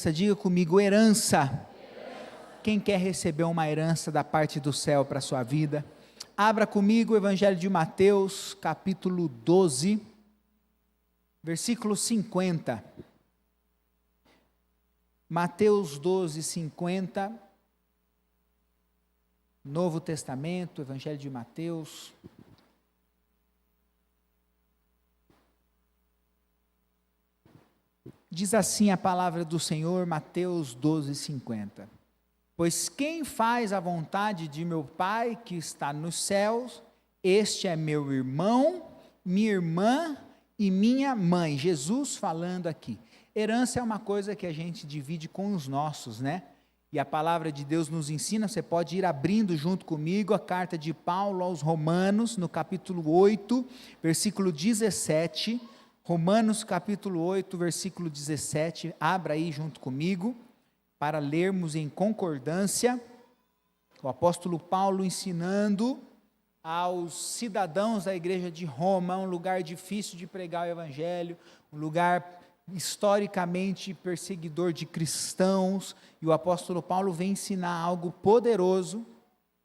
herança, diga comigo, herança. Quem quer receber uma herança da parte do céu para a sua vida? Abra comigo o Evangelho de Mateus, capítulo 12, versículo 50. Mateus 12, 50. Novo Testamento, Evangelho de Mateus. Diz assim a palavra do Senhor, Mateus 12, 50. Pois quem faz a vontade de meu Pai que está nos céus, este é meu irmão, minha irmã e minha mãe. Jesus falando aqui. Herança é uma coisa que a gente divide com os nossos, né? E a palavra de Deus nos ensina, você pode ir abrindo junto comigo a carta de Paulo aos Romanos, no capítulo 8, versículo 17. Romanos capítulo 8, versículo 17, abra aí junto comigo, para lermos em concordância, o apóstolo Paulo ensinando aos cidadãos da igreja de Roma, um lugar difícil de pregar o evangelho, um lugar historicamente perseguidor de cristãos, e o apóstolo Paulo vem ensinar algo poderoso,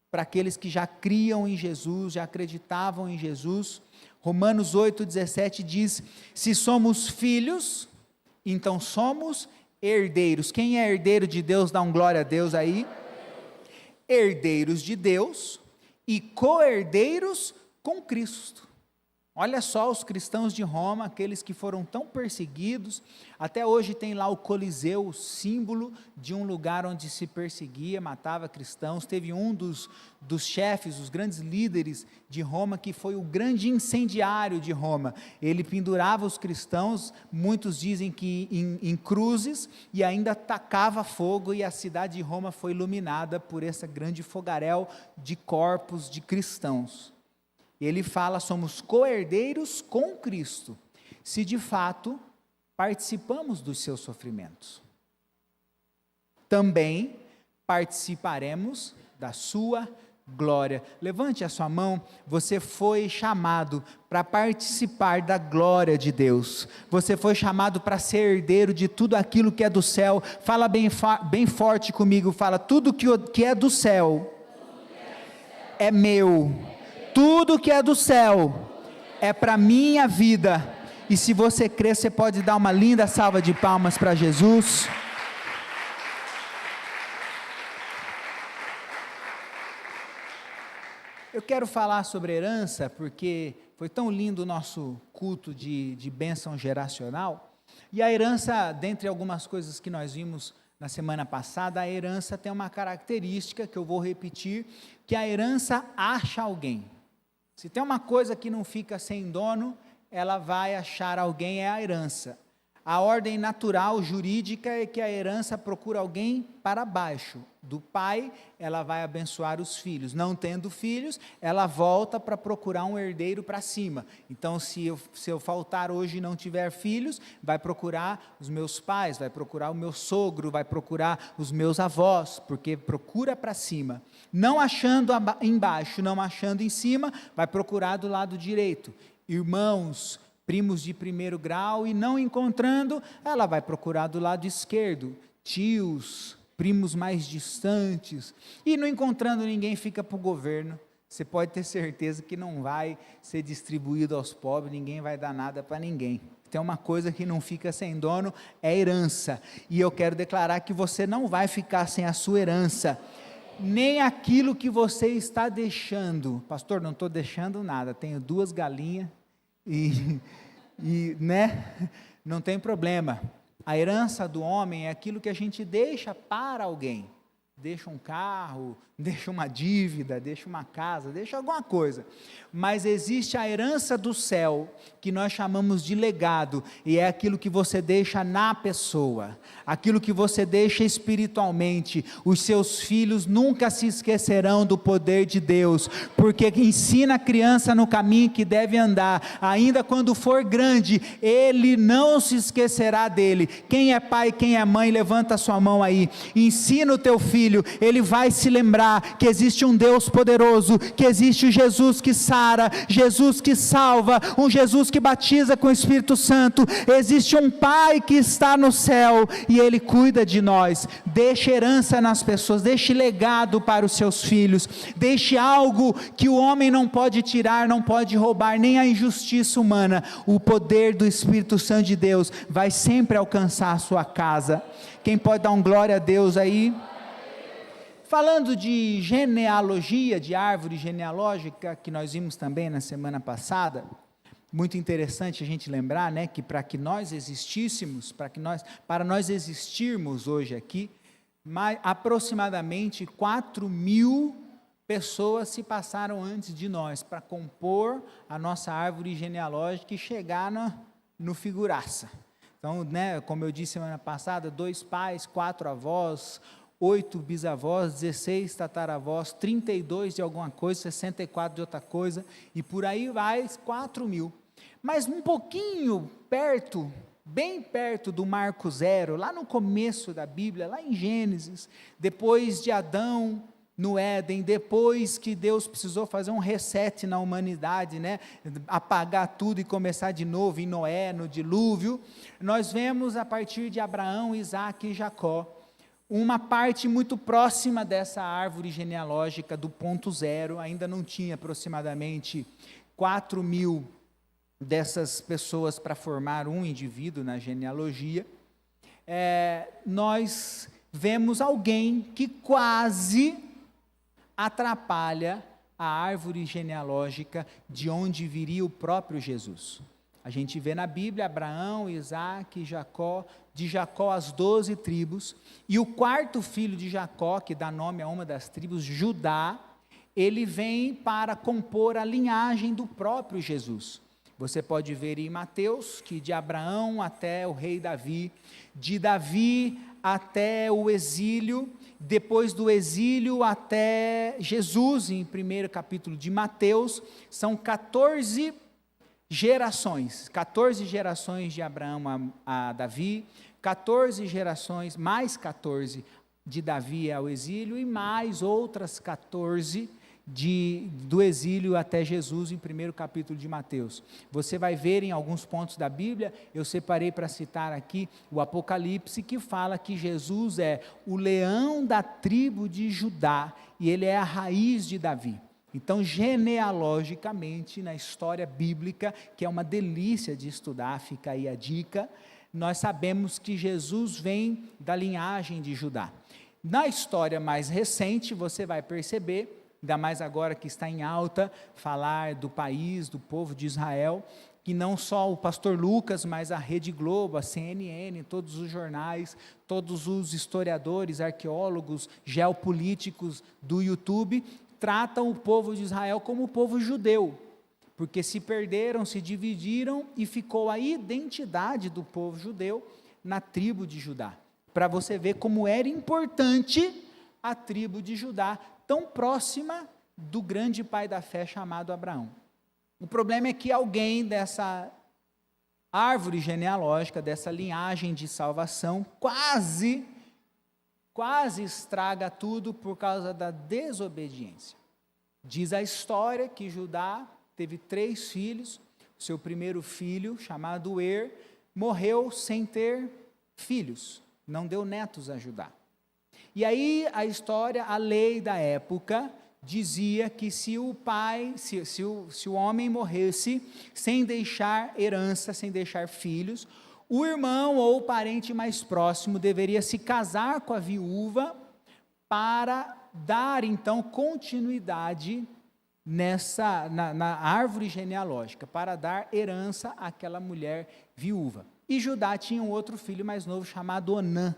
para aqueles que já criam em Jesus, já acreditavam em Jesus. Romanos 8,17 diz, se somos filhos, então somos herdeiros. Quem é herdeiro de Deus, dá um glória a Deus aí. Herdeiros de Deus e co-herdeiros com Cristo. Olha só os cristãos de Roma, aqueles que foram tão perseguidos, até hoje tem lá o Coliseu, o símbolo de um lugar onde se perseguia, matava cristãos. Teve um dos chefes, os grandes líderes de Roma, que foi o grande incendiário de Roma. Ele pendurava os cristãos, muitos dizem que em cruzes, e ainda tacava fogo, e a cidade de Roma foi iluminada por essa grande fogaréu de corpos de cristãos. Ele fala, somos co-herdeiros com Cristo, se de fato participamos dos seus sofrimentos. Também participaremos da sua glória. Levante a sua mão, você foi chamado para participar da glória de Deus. Você foi chamado para ser herdeiro de tudo aquilo que é do céu. Fala bem forte comigo, fala, tudo que é do céu é meu. Tudo que é do céu é para minha vida. E se você crer, você pode dar uma linda salva de palmas para Jesus. Eu quero falar sobre herança, porque foi tão lindo o nosso culto de bênção geracional. E a herança, dentre algumas coisas que nós vimos na semana passada, a herança tem uma característica que eu vou repetir, que a herança acha alguém. Se tem uma coisa que não fica sem dono, ela vai achar alguém, é a herança. A ordem natural, jurídica, é que a herança procura alguém para baixo. Do pai, ela vai abençoar os filhos. Não tendo filhos, ela volta para procurar um herdeiro para cima. Então, se eu faltar hoje e não tiver filhos, vai procurar os meus pais, vai procurar o meu sogro, vai procurar os meus avós, porque procura para cima. Não achando embaixo, não achando em cima, vai procurar do lado direito. Irmãos, primos de primeiro grau, e não encontrando, ela vai procurar do lado esquerdo. Tios, primos mais distantes, e não encontrando ninguém, fica para o governo. Você pode ter certeza que não vai ser distribuído aos pobres, ninguém vai dar nada para ninguém. Tem uma coisa que não fica sem dono, é herança. E eu quero declarar que você não vai ficar sem a sua herança, nem aquilo que você está deixando. Pastor, não estou deixando nada, tenho 2 galinhas, né? Não tem problema. A herança do homem é aquilo que a gente deixa para alguém. Deixa um carro, deixa uma dívida, deixa uma casa, deixa alguma coisa. Mas existe a herança do céu, que nós chamamos de legado, e é aquilo que você deixa na pessoa, aquilo que você deixa espiritualmente. Os seus filhos nunca se esquecerão do poder de Deus, porque ensina a criança no caminho que deve andar, ainda quando for grande, ele não se esquecerá dele. Quem é pai, quem é mãe, levanta a sua mão aí, ensina o teu filho filho, ele vai se lembrar que existe um Deus poderoso, que existe o Jesus que sara, Jesus que salva, um Jesus que batiza com o Espírito Santo, existe um Pai que está no céu, e Ele cuida de nós. Deixe herança nas pessoas, deixe legado para os seus filhos, deixe algo que o homem não pode tirar, não pode roubar, nem a injustiça humana. O poder do Espírito Santo de Deus vai sempre alcançar a sua casa. Quem pode dar um glória a Deus aí? Falando de genealogia, de árvore genealógica, que nós vimos também na semana passada, muito interessante a gente lembrar, né, que para que nós existíssemos, para nós existirmos hoje aqui, aproximadamente 4.000 pessoas se passaram antes de nós, para compor a nossa árvore genealógica e chegar no figuraça. Então, né, como eu disse semana passada, 2 pais, 4 avós, 8 bisavós, 16 tataravós, 32 de alguma coisa, 64 de outra coisa, e por aí vai 4.000. Mas um pouquinho perto, bem perto do marco zero, lá no começo da Bíblia, lá em Gênesis, depois de Adão no Éden, depois que Deus precisou fazer um reset na humanidade, né, apagar tudo e começar de novo em Noé, no dilúvio, nós vemos a partir de Abraão, Isaac e Jacó, uma parte muito próxima dessa árvore genealógica do ponto zero, ainda não tinha aproximadamente 4.000 dessas pessoas para formar um indivíduo na genealogia. Nós vemos alguém que quase atrapalha a árvore genealógica de onde viria o próprio Jesus. A gente vê na Bíblia Abraão, Isaac, Jacó, de Jacó as 12 tribos, e o quarto filho de Jacó, que dá nome a uma das tribos, Judá, ele vem para compor a linhagem do próprio Jesus. Você pode ver em Mateus, que de Abraão até o rei Davi, de Davi até o exílio, depois do exílio até Jesus, em 1º capítulo de Mateus, são 14 gerações de Abraão a Davi, 14 gerações, mais 14 de Davi ao exílio, e mais outras 14 do exílio até Jesus, em 1º capítulo de Mateus. Você vai ver em alguns pontos da Bíblia, eu separei para citar aqui o Apocalipse, que fala que Jesus é o leão da tribo de Judá, e ele é a raiz de Davi. Então, genealogicamente, na história bíblica, que é uma delícia de estudar, fica aí a dica, nós sabemos que Jesus vem da linhagem de Judá. Na história mais recente, você vai perceber, ainda mais agora que está em alta, falar do país, do povo de Israel, que não só o pastor Lucas, mas a Rede Globo, a CNN, todos os jornais, todos os historiadores, arqueólogos, geopolíticos do YouTube, tratam o povo de Israel como o povo judeu, porque se perderam, se dividiram, e ficou a identidade do povo judeu na tribo de Judá, para você ver como era importante a tribo de Judá, tão próxima do grande pai da fé chamado Abraão. O problema é que alguém dessa árvore genealógica, dessa linhagem de salvação, quase estraga tudo por causa da desobediência. Diz a história que Judá teve 3 filhos, seu primeiro filho, chamado Er, morreu sem ter filhos, não deu netos a Judá. E aí a lei da época dizia que se o homem morresse sem deixar herança, sem deixar filhos, o irmão ou o parente mais próximo deveria se casar com a viúva para dar então continuidade na árvore genealógica, para dar herança àquela mulher viúva. E Judá tinha um outro filho mais novo chamado Onã.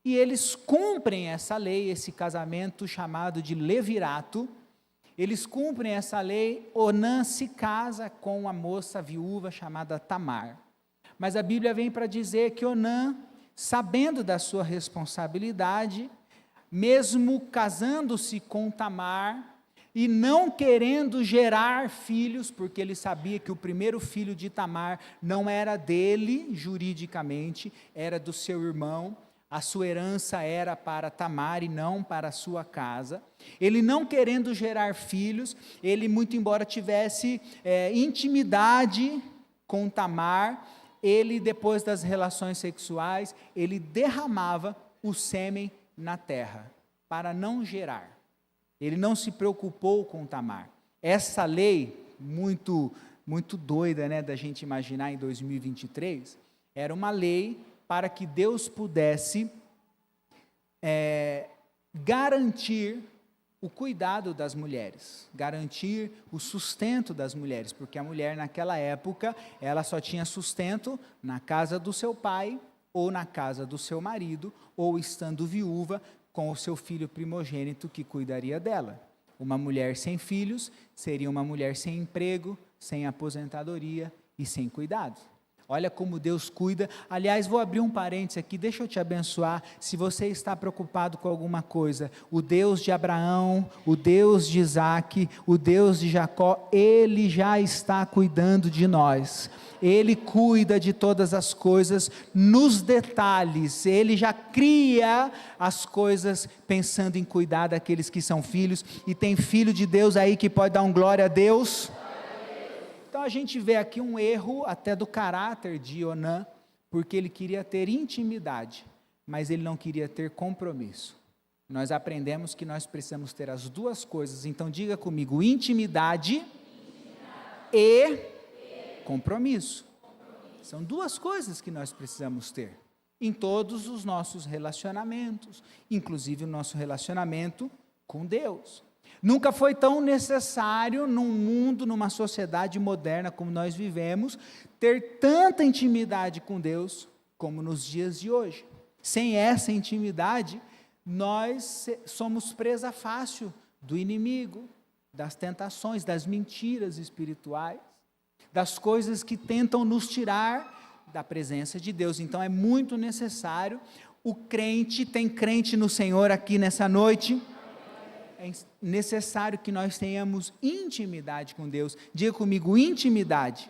E eles cumprem essa lei, esse casamento chamado de levirato, eles cumprem essa lei. Onã se casa com uma moça viúva chamada Tamar. Mas a Bíblia vem para dizer que Onã, sabendo da sua responsabilidade, mesmo casando-se com Tamar, e não querendo gerar filhos, porque ele sabia que o primeiro filho de Tamar não era dele, juridicamente, era do seu irmão, a sua herança era para Tamar e não para a sua casa. Ele não querendo gerar filhos, ele, muito embora tivesse intimidade com Tamar, ele, depois das relações sexuais, ele derramava o sêmen na terra, para não gerar. Ele não se preocupou com Tamar. Essa lei, muito doida, né, da gente imaginar em 2023, era uma lei para que Deus pudesse garantir o cuidado das mulheres, garantir o sustento das mulheres, porque a mulher naquela época, ela só tinha sustento na casa do seu pai, ou na casa do seu marido, ou estando viúva com o seu filho primogênito que cuidaria dela. Uma mulher sem filhos seria uma mulher sem emprego, sem aposentadoria e sem cuidado. Olha como Deus cuida. Aliás, vou abrir um parênteses aqui, deixa eu te abençoar. Se você está preocupado com alguma coisa, o Deus de Abraão, o Deus de Isaac, o Deus de Jacó, Ele já está cuidando de nós. Ele cuida de todas as coisas nos detalhes. Ele já cria as coisas pensando em cuidar daqueles que são filhos. E tem filho de Deus aí que pode dar um glória a Deus. Então a gente vê aqui um erro até do caráter de Onã, porque ele queria ter intimidade, mas ele não queria ter compromisso. Nós aprendemos que nós precisamos ter as duas coisas, então diga comigo, intimidade e compromisso. São duas coisas que nós precisamos ter, em todos os nossos relacionamentos, inclusive o nosso relacionamento com Deus. Nunca foi tão necessário num mundo, numa sociedade moderna como nós vivemos, ter tanta intimidade com Deus como nos dias de hoje. Sem essa intimidade, nós somos presa fácil do inimigo, das tentações, das mentiras espirituais, das coisas que tentam nos tirar da presença de Deus. Então é muito necessário, o crente, tem crente no Senhor aqui nessa noite? É necessário que nós tenhamos intimidade com Deus. Diga comigo, intimidade.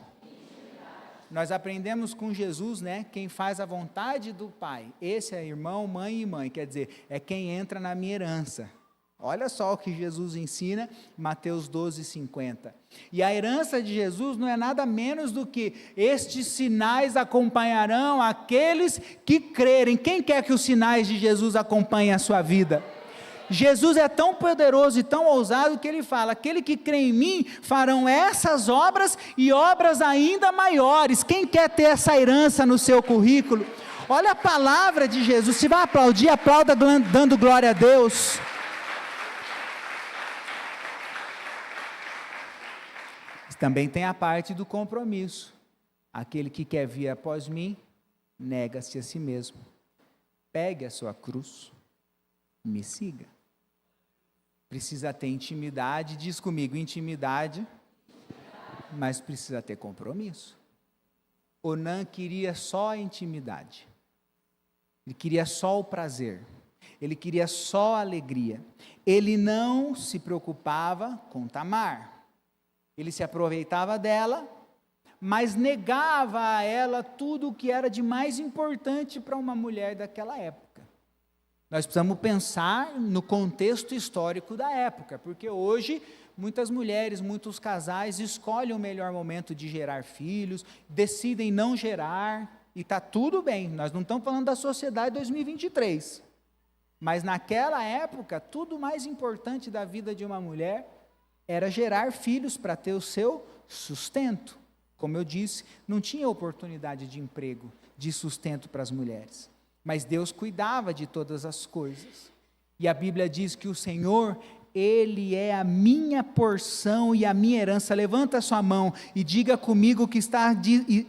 Nós aprendemos com Jesus, né? Quem faz a vontade do Pai, esse é irmão, mãe e mãe, quer dizer, é quem entra na minha herança. Olha só o que Jesus ensina, Mateus 12:50. E a herança de Jesus não é nada menos do que estes sinais acompanharão aqueles que crerem. Quem quer que os sinais de Jesus acompanhem a sua vida? Jesus é tão poderoso e tão ousado que ele fala, aquele que crê em mim farão essas obras e obras ainda maiores. Quem quer ter essa herança no seu currículo? Olha a palavra de Jesus. Se vai aplaudir, aplauda dando glória a Deus. Também tem a parte do compromisso. Aquele que quer vir após mim, nega-se a si mesmo. Pegue a sua cruz, me siga. Precisa ter intimidade, diz comigo, intimidade, mas precisa ter compromisso. Onã queria só a intimidade, ele queria só o prazer, ele queria só a alegria, ele não se preocupava com Tamar, ele se aproveitava dela, mas negava a ela tudo o que era de mais importante para uma mulher daquela época. Nós precisamos pensar no contexto histórico da época, porque hoje muitas mulheres, muitos casais escolhem o melhor momento de gerar filhos, decidem não gerar, e está tudo bem, nós não estamos falando da sociedade 2023, mas naquela época, tudo mais importante da vida de uma mulher era gerar filhos para ter o seu sustento. Como eu disse, não tinha oportunidade de emprego, de sustento para as mulheres. Mas Deus cuidava de todas as coisas. E a Bíblia diz que o Senhor, Ele é a minha porção e a minha herança. Levanta a sua mão e diga comigo o que está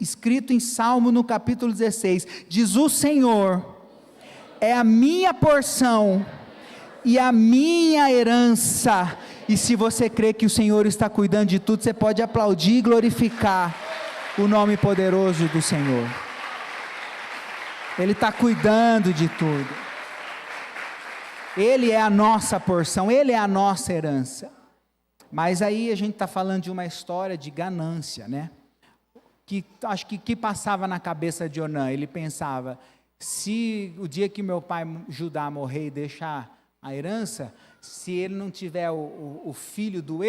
escrito em Salmo no capítulo 16. Diz, o Senhor é a minha porção e a minha herança. E se você crê que o Senhor está cuidando de tudo, você pode aplaudir e glorificar o nome poderoso do Senhor. Ele está cuidando de tudo. Ele é a nossa porção, Ele é a nossa herança. Mas aí a gente está falando de uma história de ganância, né? Acho que passava na cabeça de Onã, ele pensava, Se o dia que meu pai Judá morrer e deixar a herança, se ele não tiver o filho do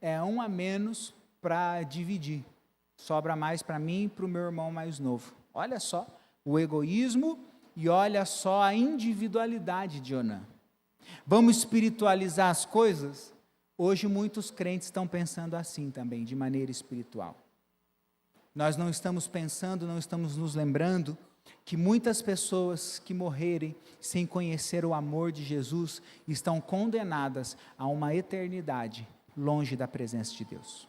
é um a menos para dividir. Sobra mais para mim e para o meu irmão mais novo. Olha só o egoísmo e olha só a individualidade de Onã. Vamos espiritualizar as coisas? Hoje muitos crentes estão pensando assim também, de maneira espiritual. Nós não estamos pensando, não estamos nos lembrando que muitas pessoas que morrerem sem conhecer o amor de Jesus estão condenadas a uma eternidade longe da presença de Deus.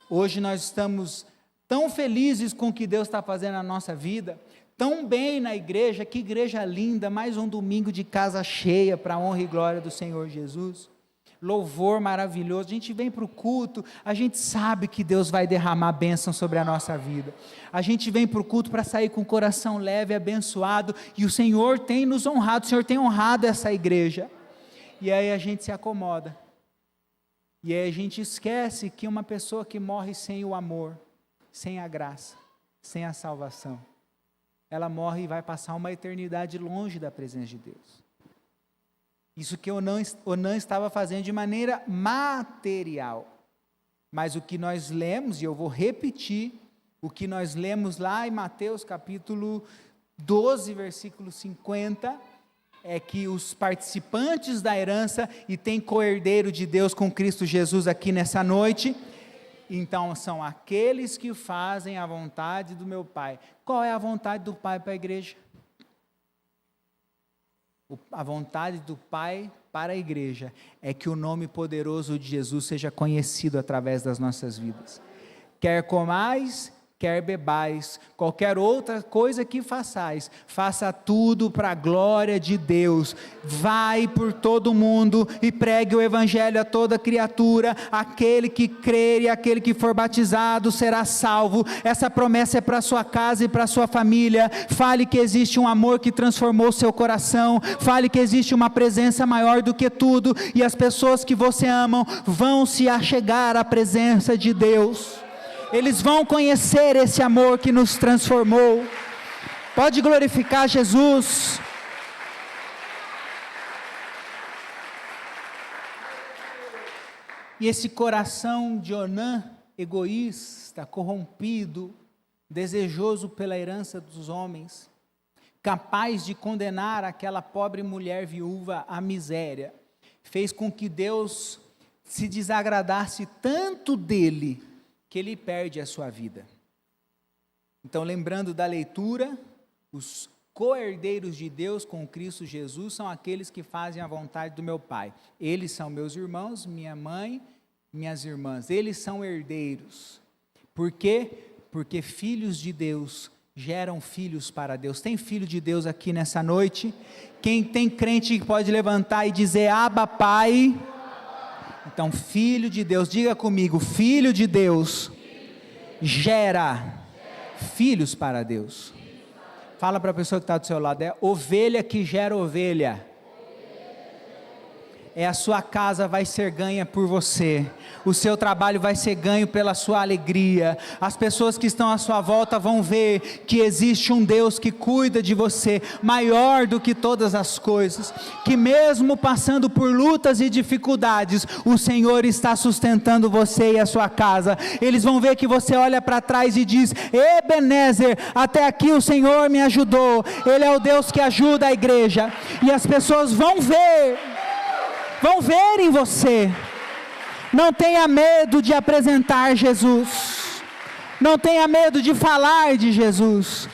Hoje nós estamos tão felizes com o que Deus está fazendo na nossa vida, tão bem na igreja, que igreja linda, mais um domingo de casa cheia para a honra e glória do Senhor Jesus. Louvor maravilhoso, a gente vem para o culto, a gente sabe que Deus vai derramar bênção sobre a nossa vida, a gente vem para o culto para sair com o coração leve, abençoado, e o Senhor tem nos honrado, o Senhor tem honrado essa igreja, e aí a gente se acomoda, e aí a gente esquece que uma pessoa que morre sem o amor, sem a graça, sem a salvação, ela morre e vai passar uma eternidade longe da presença de Deus. Isso que Onã estava fazendo de maneira material. Mas o que nós lemos, e eu vou repetir, o que nós lemos lá em Mateus capítulo 12, versículo 50, é que os participantes da herança, e tem co-herdeiro de Deus com Cristo Jesus aqui nessa noite, então são aqueles que fazem a vontade do meu Pai. Qual é a vontade do Pai para a igreja? A vontade do Pai para a igreja é que o nome poderoso de Jesus seja conhecido através das nossas vidas. Quer comais, quer bebais, qualquer outra coisa que façais, faça tudo para a glória de Deus. Vai por todo mundo e pregue o evangelho a toda criatura. Aquele que crer e aquele que for batizado será salvo. Essa promessa é para a sua casa e para a sua família. Fale que existe um amor que transformou seu coração. Fale que existe uma presença maior do que tudo, e as pessoas que você ama vão se achegar à presença de Deus. Eles vão conhecer esse amor que nos transformou. Pode glorificar Jesus. E esse coração de Onã, egoísta, corrompido, desejoso pela herança dos homens, capaz de condenar aquela pobre mulher viúva à miséria, fez com que Deus se desagradasse tanto dele, que ele perde a sua vida. Então, lembrando da leitura, os co-herdeiros de Deus com Cristo Jesus são aqueles que fazem a vontade do meu Pai. Eles são meus irmãos, minha mãe, minhas irmãs. Eles são herdeiros. Por quê? Porque filhos de Deus geram filhos para Deus. Tem filho de Deus aqui nessa noite? Quem tem crente que pode levantar e dizer Abba Pai? Então, filho de Deus, diga comigo, filho de Deus gera filhos para Deus. Fala para a pessoa que está do seu lado, é ovelha que gera ovelha. A sua casa vai ser ganha por você, o seu trabalho vai ser ganho pela sua alegria, as pessoas que estão à sua volta vão ver que existe um Deus que cuida de você, maior do que todas as coisas, que mesmo passando por lutas e dificuldades, o Senhor está sustentando você e a sua casa. Eles vão ver que você olha para trás e diz, Ebenezer, até aqui o Senhor me ajudou. Ele é o Deus que ajuda a igreja, e as pessoas vão ver em você. Não tenha medo de apresentar Jesus, não tenha medo de falar de Jesus,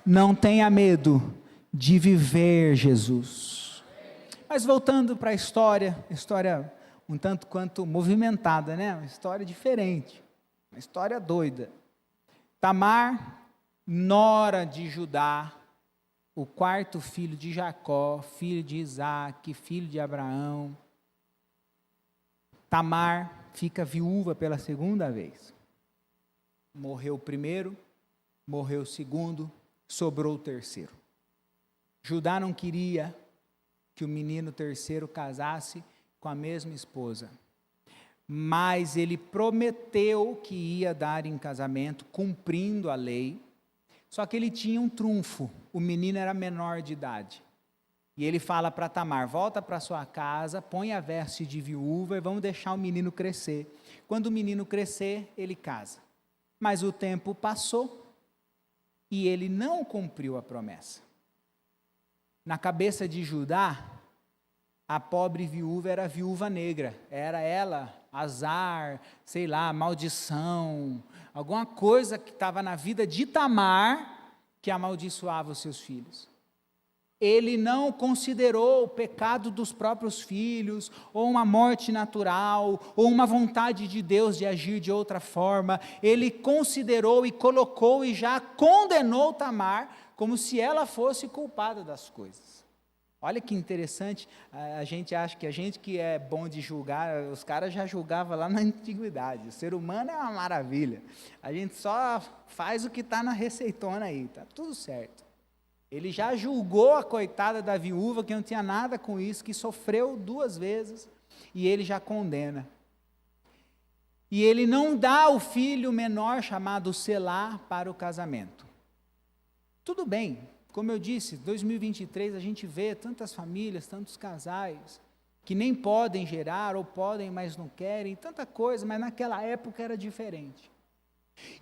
não tenha medo de viver Jesus. Mas voltando para a história um tanto quanto movimentada, né? Uma história diferente, uma história doida. Tamar, nora de Judá, o quarto filho de Jacó, filho de Isaac, filho de Abraão. Tamar fica viúva pela segunda vez. Morreu o primeiro, morreu o segundo, sobrou o terceiro. Judá não queria que o menino terceiro casasse com a mesma esposa, mas ele prometeu que ia dar em casamento, cumprindo a lei. Só que ele tinha um trunfo, o menino era menor de idade. E ele fala para Tamar, volta para sua casa, põe a veste de viúva e vamos deixar o menino crescer. Quando o menino crescer, ele casa. Mas o tempo passou e ele não cumpriu a promessa. Na cabeça de Judá, a pobre viúva era a viúva negra, era ela, azar, sei lá, maldição, alguma coisa que estava na vida de Tamar que amaldiçoava os seus filhos. Ele não considerou o pecado dos próprios filhos, ou uma morte natural, ou uma vontade de Deus de agir de outra forma. Ele considerou e colocou e já condenou Tamar, como se ela fosse culpada das coisas. Olha que interessante, a gente acha que a gente que é bom de julgar, os caras já julgavam lá na antiguidade. O ser humano é uma maravilha, a gente só faz o que está na receitona aí, está tudo certo. Ele já julgou a coitada da viúva, que não tinha nada com isso, que sofreu 2 vezes, e ele já condena. E ele não dá o filho menor, chamado Selá, para o casamento. Tudo bem, como eu disse, 2023 a gente vê tantas famílias, tantos casais, que nem podem gerar, ou podem, mas não querem, tanta coisa, mas naquela época era diferente.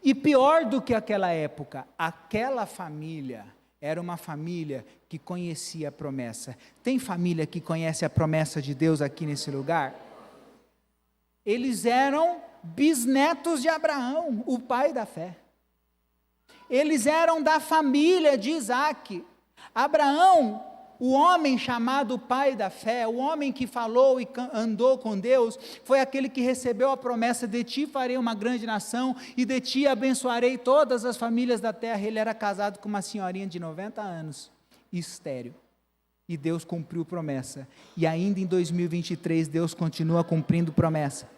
E pior do que aquela época, aquela família era uma família que conhecia a promessa. Tem família que conhece a promessa de Deus aqui nesse lugar? Eles eram bisnetos de Abraão, o pai da fé. Eles eram da família de Isaac. Abraão, o homem chamado pai da fé, o homem que falou e andou com Deus, foi aquele que recebeu a promessa: de ti farei uma grande nação, e de ti abençoarei todas as famílias da terra. Ele era casado com uma senhorinha de 90 anos, estéril, e Deus cumpriu promessa, e ainda em 2023 Deus continua cumprindo promessa.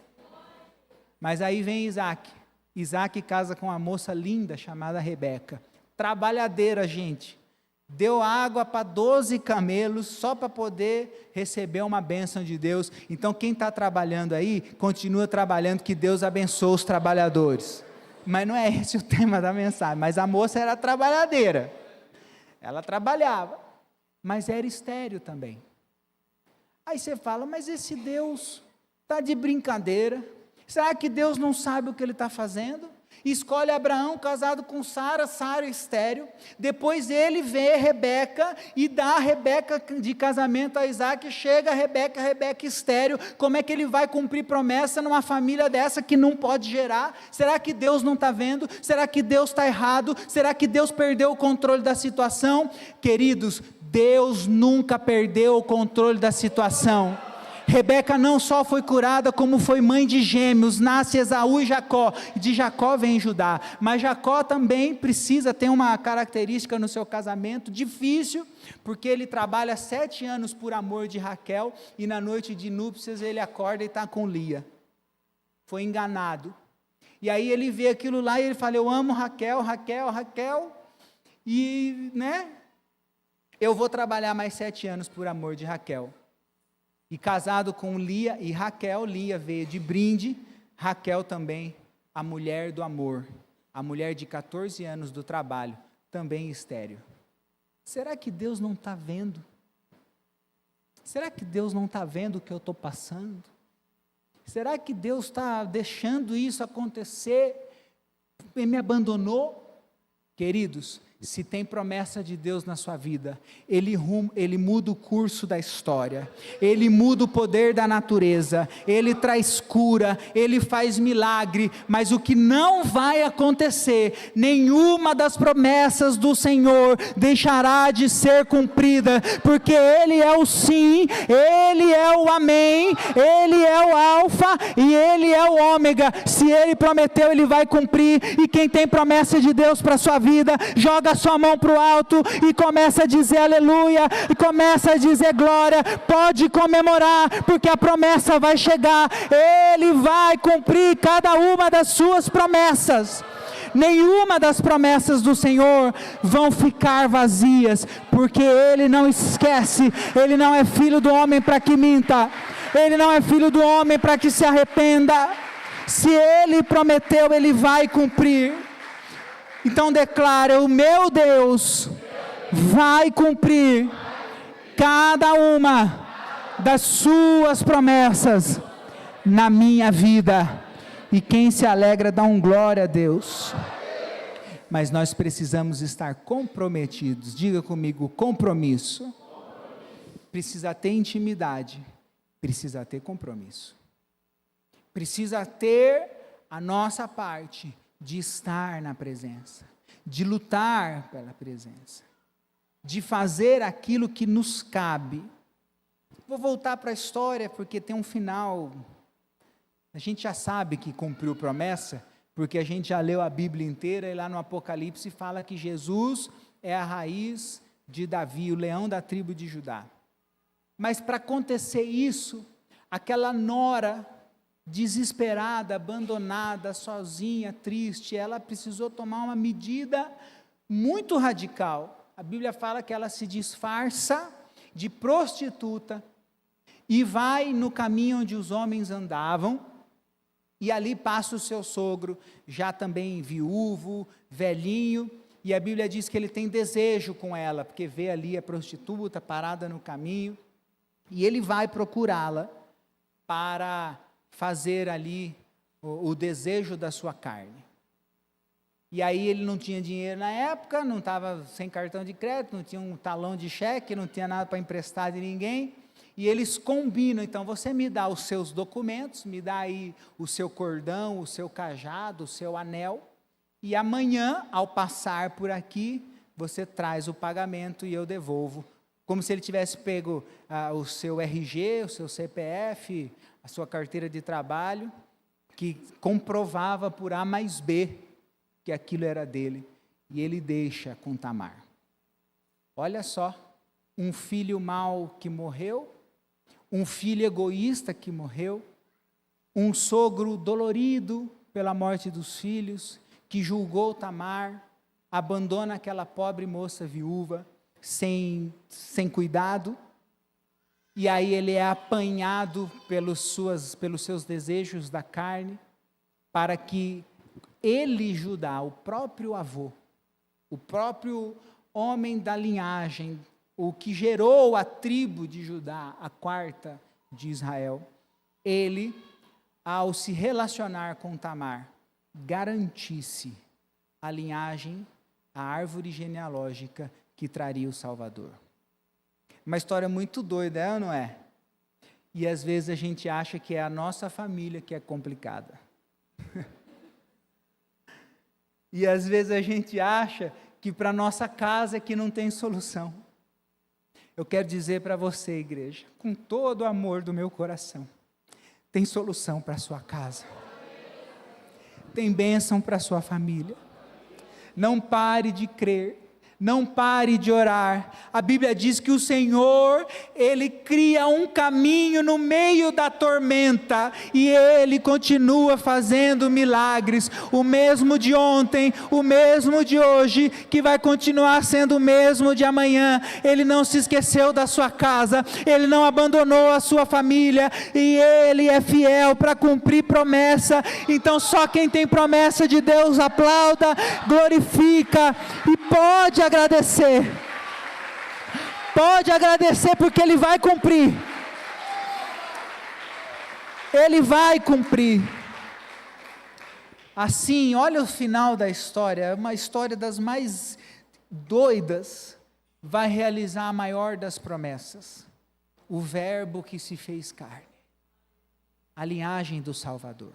Mas aí vem Isaac casa com uma moça linda chamada Rebeca, trabalhadeira, gente, deu água para 12 camelos, só para poder receber uma bênção de Deus. Então quem está trabalhando aí, continua trabalhando, que Deus abençoe os trabalhadores. Mas não é esse o tema da mensagem, mas a moça era trabalhadeira, ela trabalhava, mas era estéril também. Aí você fala, mas esse Deus está de brincadeira, será que Deus não sabe o que Ele está fazendo? Escolhe Abraão casado com Sara estéril, depois ele vê Rebeca e dá a Rebeca de casamento a Isaac, chega a Rebeca estéril. Como é que ele vai cumprir promessa numa família dessa que não pode gerar? Será que Deus não está vendo? Será que Deus está errado? Será que Deus perdeu o controle da situação? Queridos, Deus nunca perdeu o controle da situação. Rebeca não só foi curada, como foi mãe de gêmeos, nasce Esaú e Jacó, e de Jacó vem Judá, mas Jacó também precisa ter uma característica no seu casamento, difícil, porque ele trabalha 7 anos por amor de Raquel, e na noite de núpcias ele acorda e está com Lia, foi enganado, e aí ele vê aquilo lá e ele fala, eu amo Raquel, e eu vou trabalhar mais 7 anos por amor de Raquel. E casado com Lia e Raquel, Lia veio de brinde, Raquel também, a mulher do amor, a mulher de 14 anos do trabalho, também estéril. Será que Deus não está vendo? Será que Deus não está vendo o que eu estou passando? Será que Deus está deixando isso acontecer e me abandonou? Queridos, se tem promessa de Deus na sua vida, Ele muda o curso da história, Ele muda o poder da natureza, Ele traz cura, Ele faz milagre, mas o que não vai acontecer, nenhuma das promessas do Senhor deixará de ser cumprida, porque Ele é o sim, Ele é o amém, Ele é o alfa e Ele é o ômega. Se Ele prometeu, Ele vai cumprir. E quem tem promessa de Deus para a sua vida, joga a sua mão para o alto e começa a dizer aleluia, e começa a dizer glória, pode comemorar, porque a promessa vai chegar, Ele vai cumprir cada uma das suas promessas. Nenhuma das promessas do Senhor vão ficar vazias, porque Ele não esquece, Ele não é filho do homem para que minta, Ele não é filho do homem para que se arrependa. Se Ele prometeu, Ele vai cumprir. Então declara: o meu Deus vai cumprir cada uma das suas promessas na minha vida. E quem se alegra dá um glória a Deus. Mas nós precisamos estar comprometidos. Diga comigo: compromisso. Precisa ter intimidade, precisa ter compromisso. Precisa ter a nossa parte de estar na presença, de lutar pela presença, de fazer aquilo que nos cabe. Vou voltar para a história, porque tem um final. A gente já sabe que cumpriu promessa, porque a gente já leu a Bíblia inteira, e lá no Apocalipse fala que Jesus é a raiz de Davi, o leão da tribo de Judá. Mas para acontecer isso, aquela nora desesperada, abandonada, sozinha, triste, ela precisou tomar uma medida muito radical. A Bíblia fala que ela se disfarça de prostituta e vai no caminho onde os homens andavam, e ali passa o seu sogro, já também viúvo, velhinho, e a Bíblia diz que ele tem desejo com ela, porque vê ali a prostituta parada no caminho, e ele vai procurá-la para fazer ali o desejo da sua carne. E aí ele não tinha dinheiro na época, não estava sem cartão de crédito, não tinha um talão de cheque, não tinha nada para emprestar de ninguém, e eles combinam: então você me dá os seus documentos, me dá aí o seu cordão, o seu cajado, o seu anel, e amanhã, ao passar por aqui, você traz o pagamento e eu devolvo. Como se ele tivesse pego o seu RG, o seu CPF, a sua carteira de trabalho, que comprovava por A mais B que aquilo era dele, e ele deixa com Tamar. Olha só, um filho mau que morreu, um filho egoísta que morreu, um sogro dolorido pela morte dos filhos, que julgou Tamar, abandona aquela pobre moça viúva, sem cuidado, e aí ele é apanhado pelos seus desejos da carne, para que ele, Judá, o próprio avô, o próprio homem da linhagem, o que gerou a tribo de Judá, a quarta de Israel, ele, ao se relacionar com Tamar, garantisse a linhagem, a árvore genealógica que traria o Salvador. Uma história muito doida, é ou não é? E às vezes a gente acha que é a nossa família que é complicada. E às vezes a gente acha que para a nossa casa é que não tem solução. Eu quero dizer para você, igreja, com todo o amor do meu coração, tem solução para a sua casa. Tem bênção para a sua família. Não pare de crer. Não pare de orar. A Bíblia diz que o Senhor, Ele cria um caminho no meio da tormenta, e Ele continua fazendo milagres, o mesmo de ontem, o mesmo de hoje, que vai continuar sendo o mesmo de amanhã. Ele não se esqueceu da sua casa, Ele não abandonou a sua família, e Ele é fiel para cumprir promessa. Então só quem tem promessa de Deus aplauda, glorifica e pode agradecer, porque Ele vai cumprir, Ele vai cumprir. Assim, olha o final da história, uma história das mais doidas, vai realizar a maior das promessas, o verbo que se fez carne, a linhagem do Salvador.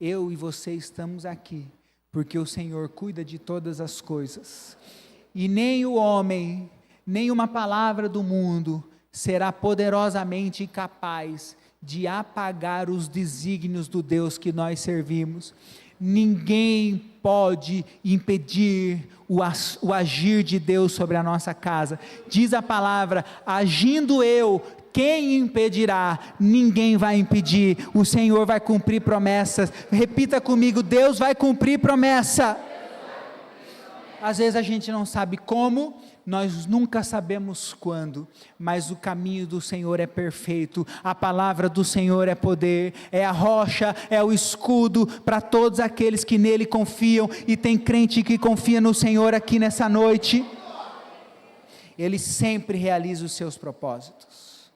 Eu e você estamos aqui, porque o Senhor cuida de todas as coisas, e nem o homem, nem uma palavra do mundo, será poderosamente capaz de apagar os desígnios do Deus que nós servimos. Ninguém pode impedir o agir de Deus sobre a nossa casa. Diz a palavra: agindo eu, quem impedirá? Ninguém vai impedir. O Senhor vai cumprir promessas. Repita comigo: Deus vai cumprir promessa. Às vezes a gente não sabe como, nós nunca sabemos quando, mas o caminho do Senhor é perfeito, a palavra do Senhor é poder, é a rocha, é o escudo para todos aqueles que nele confiam, e tem crente que confia no Senhor aqui nessa noite. Ele sempre realiza os seus propósitos.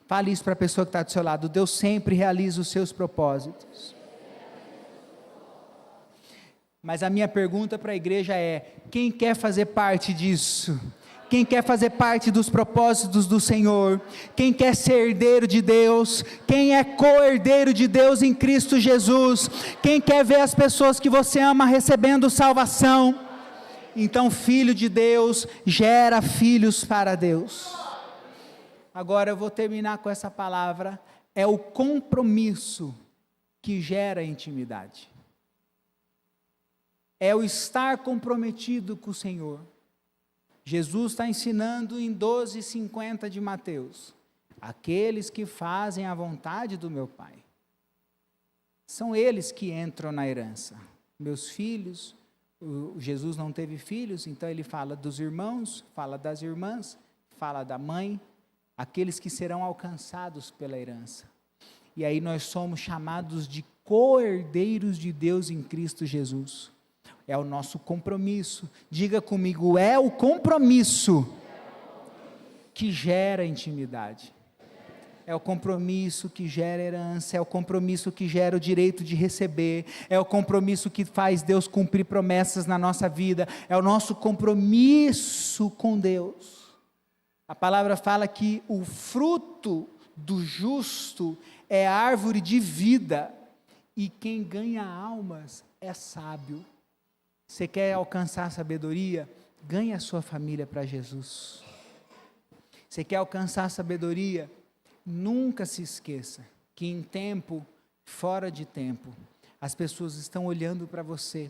Fale isso para a pessoa que está do seu lado: Deus sempre realiza os seus propósitos. Mas a minha pergunta para a igreja é: quem quer fazer parte disso? Quem quer fazer parte dos propósitos do Senhor? Quem quer ser herdeiro de Deus? Quem é co-herdeiro de Deus em Cristo Jesus? Quem quer ver as pessoas que você ama recebendo salvação? Então, filho de Deus gera filhos para Deus. Agora eu vou terminar com essa palavra: é o compromisso que gera intimidade. É o estar comprometido com o Senhor. Jesus está ensinando em 12:50 de Mateus: aqueles que fazem a vontade do meu Pai, são eles que entram na herança. Meus filhos, Jesus não teve filhos, então ele fala dos irmãos, fala das irmãs, fala da mãe, aqueles que serão alcançados pela herança. E aí nós somos chamados de co-herdeiros de Deus em Cristo Jesus. É o nosso compromisso. Diga comigo: é o compromisso que gera intimidade. É o compromisso que gera herança, é o compromisso que gera o direito de receber, é o compromisso que faz Deus cumprir promessas na nossa vida, é o nosso compromisso com Deus. A palavra fala que o fruto do justo é árvore de vida, e quem ganha almas é sábio. Você quer alcançar a sabedoria? Ganhe a sua família para Jesus. Você quer alcançar a sabedoria? Nunca se esqueça que em tempo, fora de tempo, as pessoas estão olhando para você.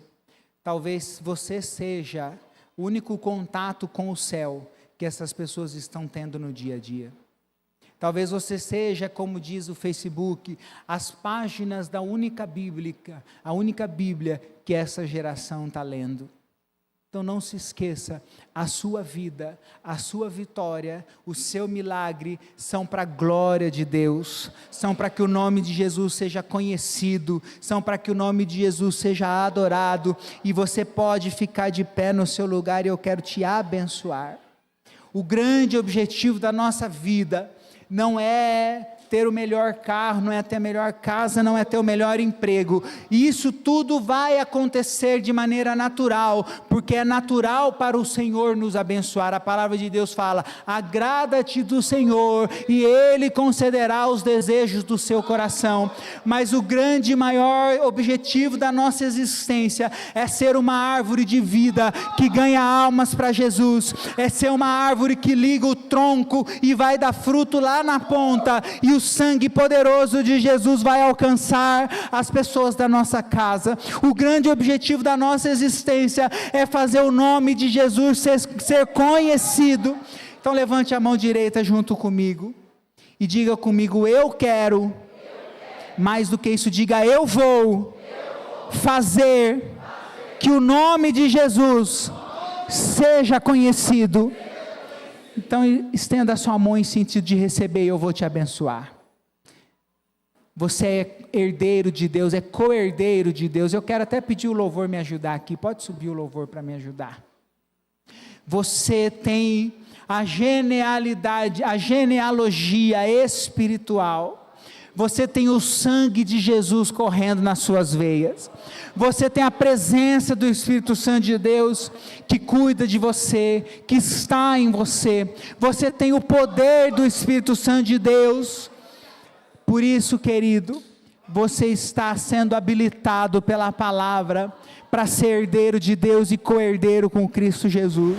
Talvez você seja o único contato com o céu que essas pessoas estão tendo no dia a dia. Talvez você seja, como diz o Facebook, as páginas da única Bíblia que essa geração está lendo. Então não se esqueça, a sua vida, a sua vitória, o seu milagre são para a glória de Deus, são para que o nome de Jesus seja conhecido, são para que o nome de Jesus seja adorado, e você pode ficar de pé no seu lugar, e eu quero te abençoar. O grande objetivo da nossa vida não é ter o melhor carro, não é ter a melhor casa, não é ter o melhor emprego. Isso tudo vai acontecer de maneira natural, porque é natural para o Senhor nos abençoar. A palavra de Deus fala: agrada-te do Senhor e Ele concederá os desejos do seu coração. Mas o grande e maior objetivo da nossa existência é ser uma árvore de vida que ganha almas para Jesus, é ser uma árvore que liga o tronco e vai dar fruto lá na ponta, e o sangue poderoso de Jesus vai alcançar as pessoas da nossa casa. O grande objetivo da nossa existência é fazer o nome de Jesus ser conhecido. Então levante a mão direita junto comigo e diga comigo: eu quero. Mais do que isso, diga: eu vou fazer que o nome de Jesus seja conhecido. Então estenda a sua mão em sentido de receber, e eu vou te abençoar. Você é herdeiro de Deus, é co-herdeiro de Deus. Eu quero até pedir o louvor me ajudar aqui. Pode subir o louvor para me ajudar. Você tem a genealogia espiritual. Você tem o sangue de Jesus correndo nas suas veias. Você tem a presença do Espírito Santo de Deus que cuida de você, que está em você. Você tem o poder do Espírito Santo de Deus. Por isso, querido, você está sendo habilitado pela palavra para ser herdeiro de Deus e co-herdeiro com Cristo Jesus.